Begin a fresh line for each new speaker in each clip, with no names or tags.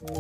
Máme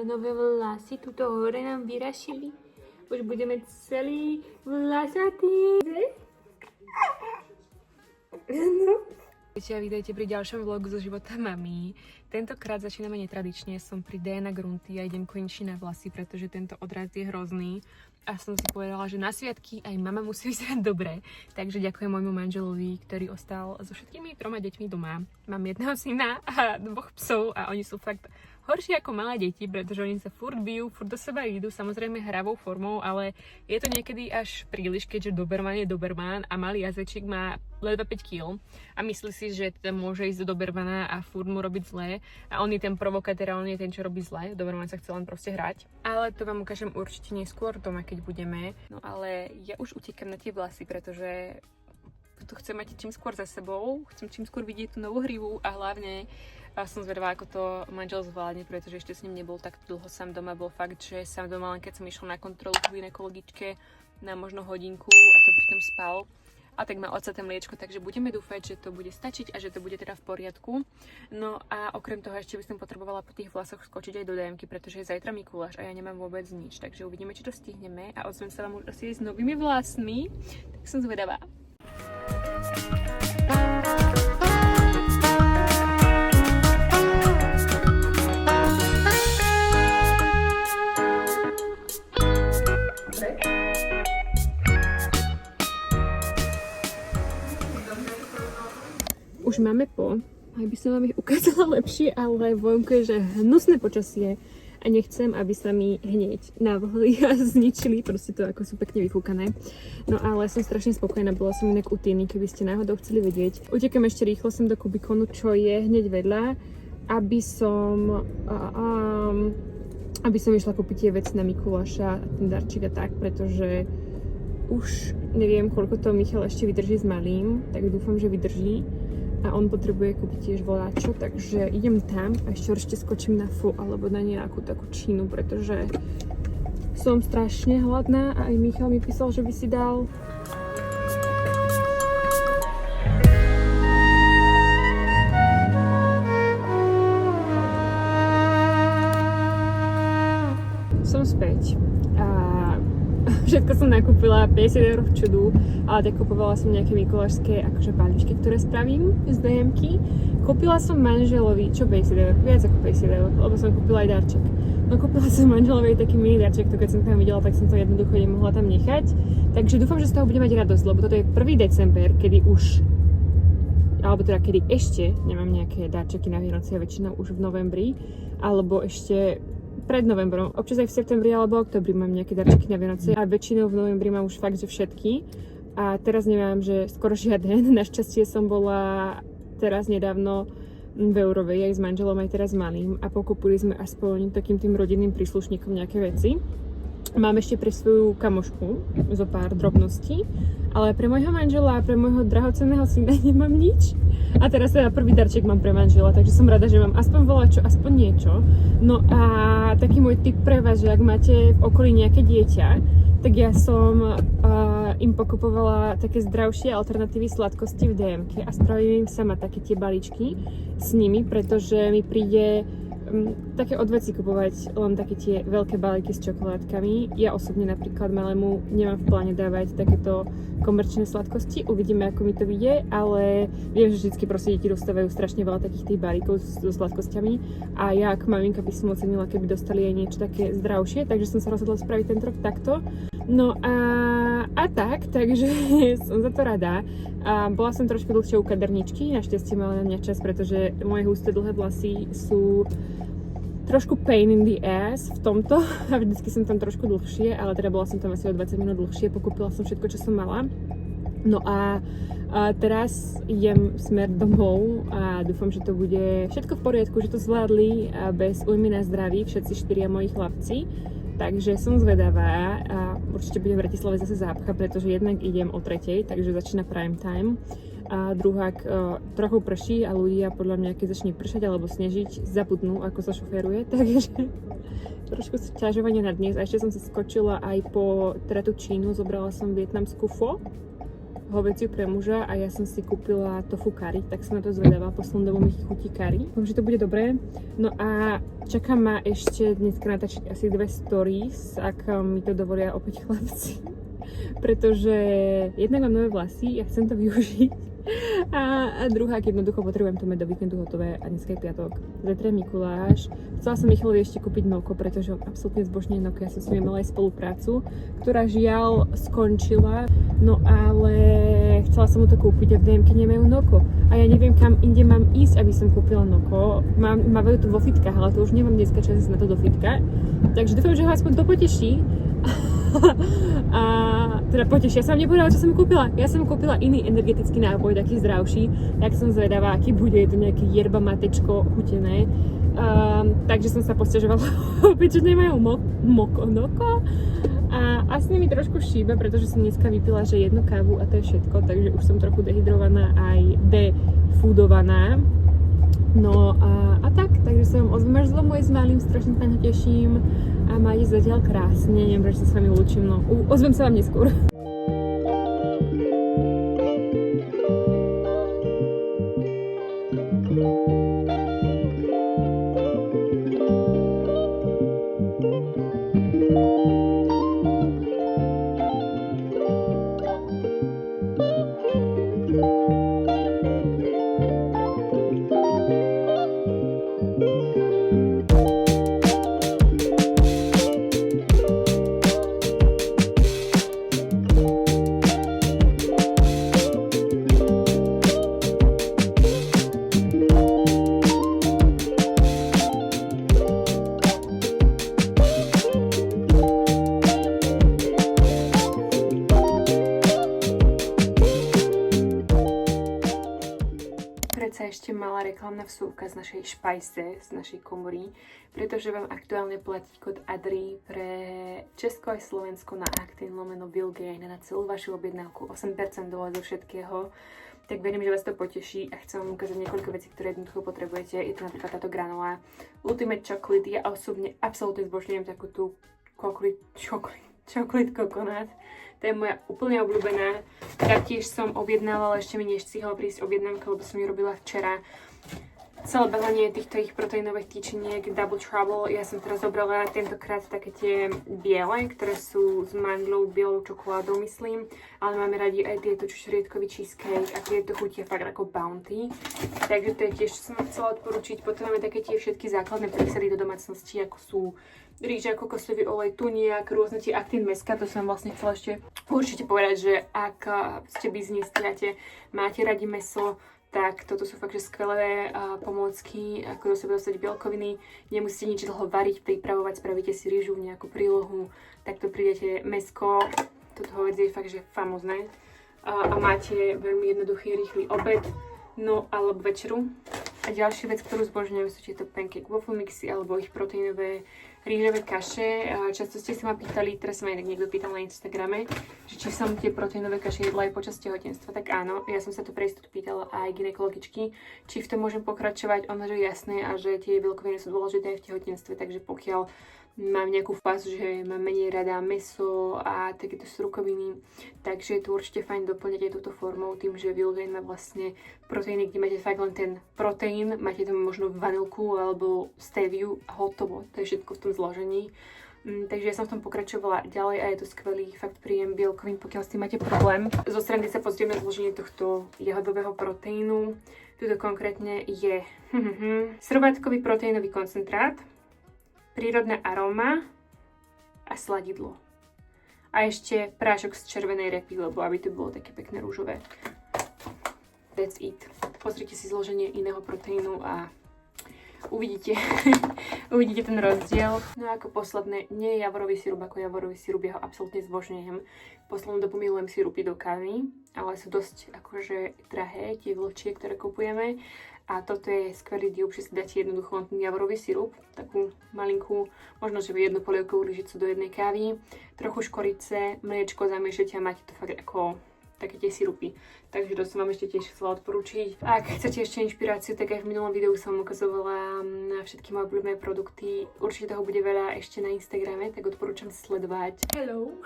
nové vlasy, tuto hore nám vyrašili. Už budeme celý vlasatý. No. Vítajte pri ďalšom vlogu zo života mami. Tentokrát začíname netradične, som pri Diana Grunty a idem konečne na vlasy, pretože tento odraz je hrozný. A som si povedala, že na sviatky aj mama musí vyzerať dobre. Takže ďakujem môjmu manželovi, ktorý ostal so všetkými 3 deťmi doma. Mám jedného syna a 2 psov a oni sú fakt horšie ako malé deti, pretože oni sa furt bijú, furt do seba idú, samozrejme hravou formou, ale je to niekedy až príliš, keďže Doberman je Doberman a malý jazvečík má ledva 5 kg a myslí si, že teda môže ísť do Dobermana a furt mu robiť zlé a on je ten provokatér, on je ten, čo robí zlé. Doberman sa chce len proste hrať. Ale to vám ukážem určite neskôr doma, keď budeme. No ale ja už utekám na tie vlasy, pretože to chcem mať čím skôr za sebou, chcem čím skôr vidieť tú novú hrivu a hlavne som zvedavá, ako to manžel zvládne, pretože ešte s ním nebol tak dlho sám doma. Bol fakt, že sám doma, len keď som išla na kontrolu k gynekologičke na možno hodinku a to pritom spal. A tak má ocaté mliečko, takže budeme dúfať, že to bude stačiť a že to bude teda v poriadku. No a okrem toho ešte by som potrebovala po tých vlasoch skočiť aj do DM-ky, pretože je zajtra Mikuláš a ja nemám vôbec nič. Takže uvidíme, či to stihneme a ozvem sa vám už asi s novými vlasmi. Tak som zvedavá. Už máme po, aj by som vám ich ukázala lepšie, ale vonku je, že hnusné počasie a nechcem, aby sa mi hneď navhli a zničili, proste to ako sú pekne vyfúkané. No ale som strašne spokojná, bola som inak u Tiny, keby ste náhodou chceli vedieť. Utekam ešte rýchlo sem do Kubikonu, čo je hneď vedľa, aby som išla kúpiť tie veci na Mikuláša, ten darčík a tak, pretože už neviem, koľko to Michal ešte vydrží s malým, tak dúfam, že vydrží. A on potrebuje kúpiť tiež voláčo, takže idem tam a ešte skočím na Fu alebo na nejakú takú Čínu, pretože som strašne hladná a aj Michal mi písal, že by si dal. Som späť a všetko som nakúpila, 50 € v čudu, ale tak kupovala som nejaké mikulášské akože balíčky, ktoré spravím z DM-ky. Kúpila som manželovi, čo 50 €? Viac ako 50 €, lebo som kúpila aj darček. No kúpila som manželovi taký mini darček, to keď som tam videla, tak som to jednoducho nemohla tam nechať. Takže dúfam, že z toho bude mať radosť, lebo toto je 1. december, kedy už, alebo teda kedy ešte nemám nejaké darčeky na Vianoce, väčšinou už v novembri, alebo ešte pred novembrom, občas aj v septembri alebo oktobri mám nejaké darčeky na Vianoce a väčšinou v novembri mám už fakt, že všetky a teraz nemám, že skoro žiaden. Našťastie som bola teraz nedávno v Eurovej aj s manželom, aj teraz s malým a pokúpili sme aspoň takým tým rodinným príslušníkom nejaké veci. Mám ešte pre svoju kamošku zo pár drobností, ale pre môjho manžela a pre môjho drahocenného syna nemám nič. A teraz teda prvý darček mám pre manžela, takže som rada, že mám aspoň voľačo, aspoň niečo. No a taký môj tip pre vás, že ak máte v okolí nejaké dieťa, tak ja som im pokupovala také zdravšie alternatívy sladkosti v DM-ke a spravím im sama také tie balíčky s nimi, pretože mi príde také odveci kupovať len také tie veľké balíky s čokoládkami. Ja osobne napríklad malému nemám v pláne dávať takéto komerčné sladkosti. Uvidíme, ako mi to vyjde, ale viem, že vždycky proste deti dostávajú strašne veľa takých tých balíkov so sladkosťami a ja ako maminka by som ocenila, keby dostali aj niečo také zdravšie, takže som sa rozhodla spraviť tento rok takto. No a takže som za to rada. A bola som trošku dlhšie u kaderničky, našťastie mala na mňa čas, pretože moje husté dlhé vlasy sú trošku pain in the ass v tomto a vždycky som tam trošku dlhšie, ale teda bola som tam asi o 20 minút dlhšie, pokúpila som všetko, čo som mala. No a teraz idem smer domov a dúfam, že to bude všetko v poriadku, že to zvládli bez újmy na zdraví všetci 4 moji chlapci. Takže som zvedavá a určite bude v Bratislave zase zápcha, pretože jednak idem o 3:00, takže začína prime time. A druhák trochu prší a ľudia podľa mňa, keď začne pršať alebo snežiť, zabudnú, ako sa šoféruje, takže trošku sťažovanie na dnes. A ešte som sa skočila aj po tratu Čínu, zobrala som vietnamskú pho, hovädziu pre muža a ja som si kúpila tofu curry, tak som na to zvedavá, poslednú dobu mi chutí curry. Dúfam, že to bude dobré. No a čaká ma ešte dneska natáčiť asi 2 stories, ak mi to dovolia opäť chlapci. Pretože jednak mám nové vlasy, ja chcem to využiť. A druhá, jednoducho potrebujem to mať do víkendu hotové a dneska je piatok. Zajtra je Mikuláš. Chcela som Michalovi ešte kúpiť Noko, pretože on absolútne zbožňuje Noko. Ja som s ním mala aj spoluprácu, ktorá žiaľ skončila. No ale chcela som mu to kúpiť a v DM-ke nemajú Noko. A ja neviem, kam inde mám ísť, aby som kúpila Noko. Mávajú to vo fitkách, ale to už nemám dneska čas na to do fitka. Takže dúfam, že ho aspoň to poteší. A teda potešia sa, mne povedala, čo som kúpila. Ja som kúpila iný energetický nápoj, taký zdravší. Tak som zvedavá, aký bude. Je to nejaké yerba matečko chutené. Takže som sa posťažovala opäť, že nemajú noko. A asi mi trošku šíbe, pretože som dneska vypila, že 1 kávu a to je všetko. Takže už som trochu dehydrovaná aj defoodovaná. No a tak, takže som odmrzlo moje s malým, strašne sa na teším a máte zatiaľ krásne, neviem, prečo sa s vami lúčim, no ozvem sa vám neskôr. Ešte malá reklamná vsúvka z našej špajse, z našej komory, pretože vám aktuálne platí kód ADRI pre Česko aj Slovensko na Actin/Bilgain na celú vašu objednávku 8% dole zo všetkého. Tak verím, že vás to poteší a chcem vám ukázať niekoľko vecí, ktoré jednoducho potrebujete. Je to napríklad táto granola Ultimate Chocolate. Ja osobne absolútne zbožňujem takú tú chocolate coconut. To je moja úplne obľúbená. Taktiež som objednávala, ešte mi nestihla prísť objednávka, lebo som ju robila včera. Celé balenie týchto ich proteínových tyčiniek Double Trouble. Ja som teraz zobrala tentokrát také tie biele, ktoré sú s mandľou, bielou čokoládou, myslím. Ale máme radi aj tieto čučoriedkový cheesecake a tieto chutia fakt ako Bounty. Takže to je tiež, čo som vám chcela odporučiť. Potom máme také tie všetky základné prísady do domácnosti, ako sú rýža, kokosový olej, tuniak, rôzne tie Actin mäska. To som vlastne chcela ešte určite povedať, že ak ste biznisťate, máte radi mäso, tak toto sú fakt že skvelé pomôcky, ako do seba dostať bielkoviny. Nemusíte nič dlho variť, pripravovať, spravíte si rýžu, nejakú prílohu, takto prídete mäsko. Toto hovädzie je fakt že famózne. A máte veľmi jednoduchý, rýchly obed, no alebo večeru. A ďalšia vec, ktorú zbožňujem, sú tieto pancake waffle mixy alebo ich proteínové rýžové kaše. Často ste sa ma pýtali, teraz sa ma inak niekto pýtal na Instagrame, že či som tie proteínové kaše jedla aj počas tehotenstva. Tak áno, ja som sa to pre istotu pýtala aj gynekologičky, či v tom môžem pokračovať. Ona, že jasné a že tie bielkoviny sú dôležité aj v tehotenstve, takže pokiaľ mám nejakú fázu, že mám menej rada mäso a takéto strukoviny, takže je to určite fajn doplňať aj túto formou, tým, že Bilgain má vlastne proteíny, kde máte fakt len ten proteín, máte tam možno vanilku alebo steviu a hotovo, to je všetko v tom zložení. Takže ja som v tom pokračovala ďalej a je to skvelý fakt príjem bielkovín, pokiaľ s tým máte problém. Zo strany sa pozrieme na zloženie tohto jahodového proteínu. Tuto konkrétne je srobátkový proteínový koncentrát, prírodné aróma a sladidlo. A ešte prášok z červenej repy, lebo aby to bolo také pekné rúžové. That's it. Pozrite si zloženie iného proteínu a uvidíte, uvidíte ten rozdiel. No a ako posledné, nie je javorový sirup, ako javorový sirup, ja ho absolútne zbožňujem. Poslednú dobu milujem sirupy do kávy, ale sú dosť akože drahé, tie vlhčie, ktoré kupujeme. A toto je skvelý diop, že si dáte jednoducho javorový sirup, takú malinkú, možno že jednu polievkovú lyžicu do jednej kávy, trochu škorice, mliečko zamiešate a máte to fakt ako také tie sirupy. Takže to som vám ešte tiež chcela odporúčiť. Ak chcete ešte inšpiráciu, tak aj v minulom videu som ukazovala na všetky moje obľúbené produkty. Určite toho bude veľa ešte na Instagrame, tak odporúčam sledovať. Hello!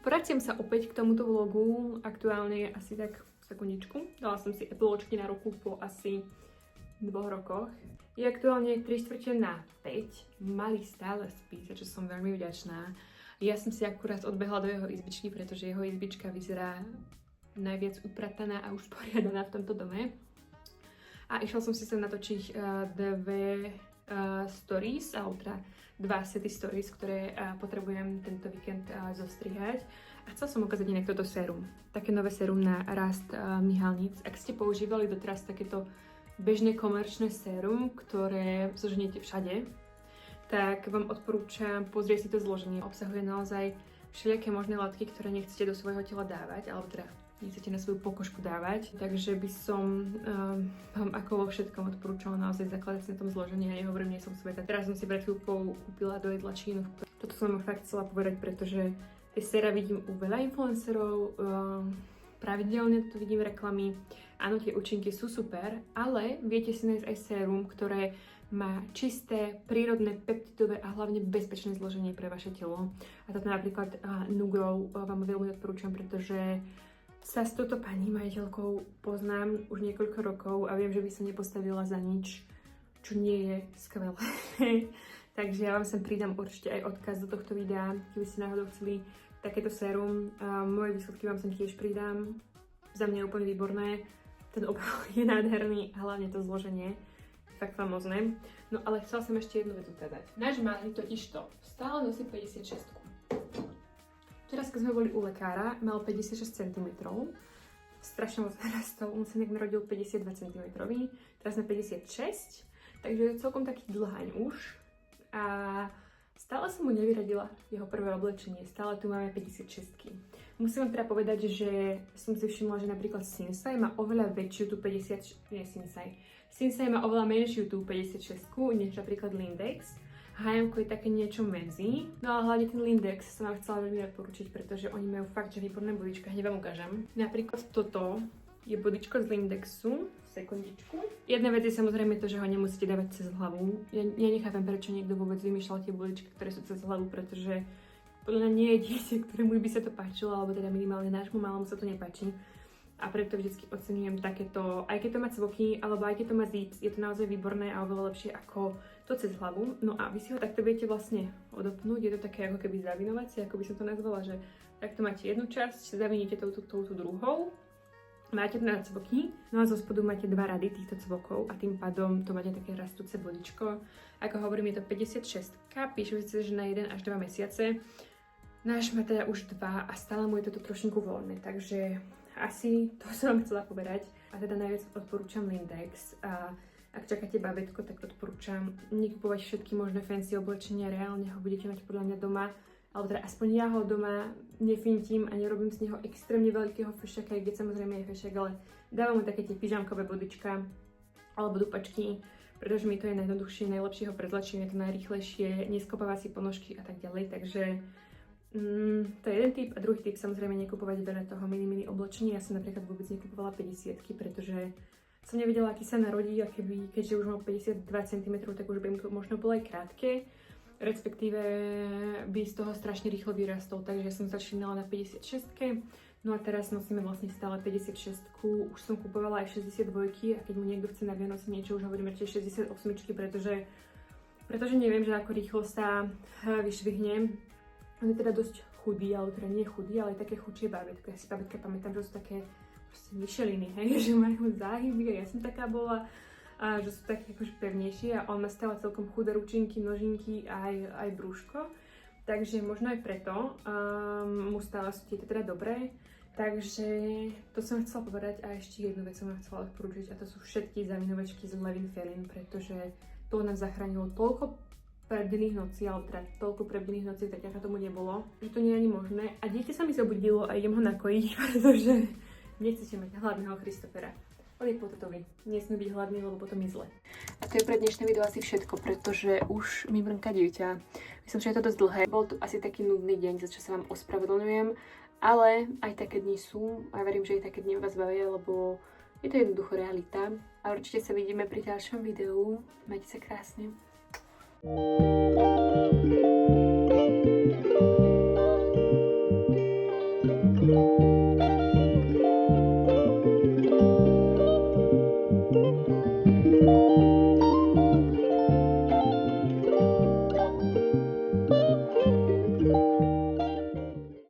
Vraciam sa opäť k tomuto vlogu. Aktuálne je asi tak sekundičku. Dala som si Apple Watchky na ruku po asi 2 rokoch. Je aktuálne 3/4 na 5. Malý stále spí, za čo som veľmi vďačná. Ja som si akurát odbehla do jeho izbičky, pretože jeho izbička vyzerá najviac uprataná a usporiadaná v tomto dome. A išla som si sem natočiť dve stories, alebo teda 2 sety stories, ktoré potrebujem tento víkend zostrihať. A chcela som ukázať inak toto sérum. Také nové sérum na rast myhalníc. Ak ste používali doteraz takéto bežné komerčné sérum, ktoré zoženiete všade, tak vám odporúčam pozrieť si to zloženie. Obsahuje naozaj všelijaké možné látky, ktoré nechcete do svojho tela dávať, alebo teda nechcete na svoju pokožku dávať. Takže by som vám ako vo všetkom odporúčala naozaj zakladať si na tom zložení. Ja nehovorím, nie som sveta. Teraz som si pred chvíľkou kúpila do jedla čínu. Toto som vám fakt chcela povedať, pretože tie séra vidím u veľa influencerov, pravidelne tu vidím reklamy. Áno, tie účinky sú super, ale viete si nájsť aj sérum, ktoré má čisté, prírodné, peptidové a hlavne bezpečné zloženie pre vaše telo. A toto napríklad Nugrow vám veľmi odporúčam, pretože sa s touto pani majiteľkou poznám už niekoľko rokov a viem, že by sa nepostavila za nič, čo nie je skvelé. Takže ja vám sem pridám určite aj odkaz do tohto videa, keby ste náhodou chceli takéto sérum. Moje výsledky vám sem tiež pridám. Za mňa je úplne výborné. Ten obal je nádherný a hlavne to zloženie. Tak famózne. No ale chcela som ešte jednu vec ukázať. Náš malý totižto stále nosí 56. Teraz, keď sme boli u lekára, mal 56 cm. Strašne moc narastol. On sa niekde narodil 52 cm. Teraz sme 56. Takže je celkom taký dlhaň už. A stále som mu nevyradila jeho prvé oblečenie. Stále tu máme 56. Musím vám teda povedať, že som si všimla, že napríklad Sinsay má oveľa väčšiu tú 50... Nie Sinsay. Sinsay má oveľa menšiu tú 56, než napríklad Lindex. H&M je také niečo medzi. No a hlavne ten Lindex som vám chcela veľmi odporučiť, pretože oni majú fakt, že výborné bodička. Hneď vám ukážem. Napríklad toto je bodičko z Lindexu. Sekundičku. Jedna vec je samozrejme to, že ho nemusíte dávať cez hlavu. Ja nechápem, prečo niekto vôbec vymýšľal tie bodičky, ktoré sú cez hlavu, pretože podľa mňa nie je dieťa, ktorému by sa to páčilo, alebo teda minimálne nášmu malému sa to nepáči. A preto vždycky oceňujem takéto, aj keď to má cvoky, alebo aj keď to má zíc, je to naozaj výborné a oveľa lepšie ako to cez hlavu. No a vy si ho takto viete vlastne odopnúť, je to také ako keby zavinovacie, ako by som to nazvala, že takto máte jednu časť, zaviníte touto druhou. Máte to na cvoky, no a zo spodu máte 2 rady týchto cvokov a tým pádom to máte také rastúce bodičko. Ako hovorím, je to 56, píšu si, že na 1 až 2 mesiace. Náš má teda už 2 a stále mu je toto trošinku voľné, takže asi to som vám chcela povedať. A teda najviac odporúčam Lindex a ak čakáte babetko, tak odporúčam nekupovať všetky možné fancy oblečenia, reálne ho budete mať podľa mňa doma. Ale teda aspoň ja ho doma nefintím a nerobím z neho extrémne veľkého fešaka, keď samozrejme je fešak, ale dávam mu také tie pyžamkové bodička alebo dupačky, pretože mi to je najjednoduchšie, najlepšie ho prezlečím, je to najrýchlejšie, neskopáva si ponožky a tak ďalej, takže to je jeden tip. A druhý tip, samozrejme nekupovať veľa toho mini oblečenia. Ja som napríklad vôbec nekupovala 50-ky, pretože som nevedela, aký sa narodí a keďže už mal 52 cm, tak už by mu to možno bolo aj krátke. Respektíve by z toho strašne rýchlo vyrastol, takže som začínala na 56, no a teraz nosíme vlastne stále 56, už som kupovala aj 62 a keď mu niekto chce na Vianoce niečo, už hovorím ešte 68, pretože neviem, že ako rýchlo sa vyšvihne. On je teda dosť chudý, ale teda nie chudý, ale aj také chudšie bábätko. Ja si bábätka pamätám, že sú také proste myšeliny, hej, že majú záhyby a ja som taká bola. A že sú také akože pevnejšie a on má stále celkom chudé ručinky, nožinky a aj brúško. Takže možno aj preto mu stále sú tieto teda dobré. Takže to som chcela povedať a ešte jednu vec som vám chcela odporúčiť a to sú všetky zavinovačky z Levin Felin, pretože to nám zachránilo toľko prebdených nocí, alebo teda toľko prebdených nocí, tak ako tomu nebolo, že to nie je ani možné. A dieťa sa mi zobudilo a idem ho nakojiť, pretože nechcete mať hladného Christophera. On je potetový. Nesmie byť hladný, lebo potom je zle. A to je pre dnešné video asi všetko, pretože už mi mrnka dieťa. Myslím, že je to dosť dlhé. Bol to asi taký nudný deň, za čo sa vám ospravedlňujem, ale aj také dni sú a verím, že aj také dni vás bavia, lebo je to jednoducho realita. A určite sa vidíme pri ďalšom videu. Majte sa krásne. Thank you.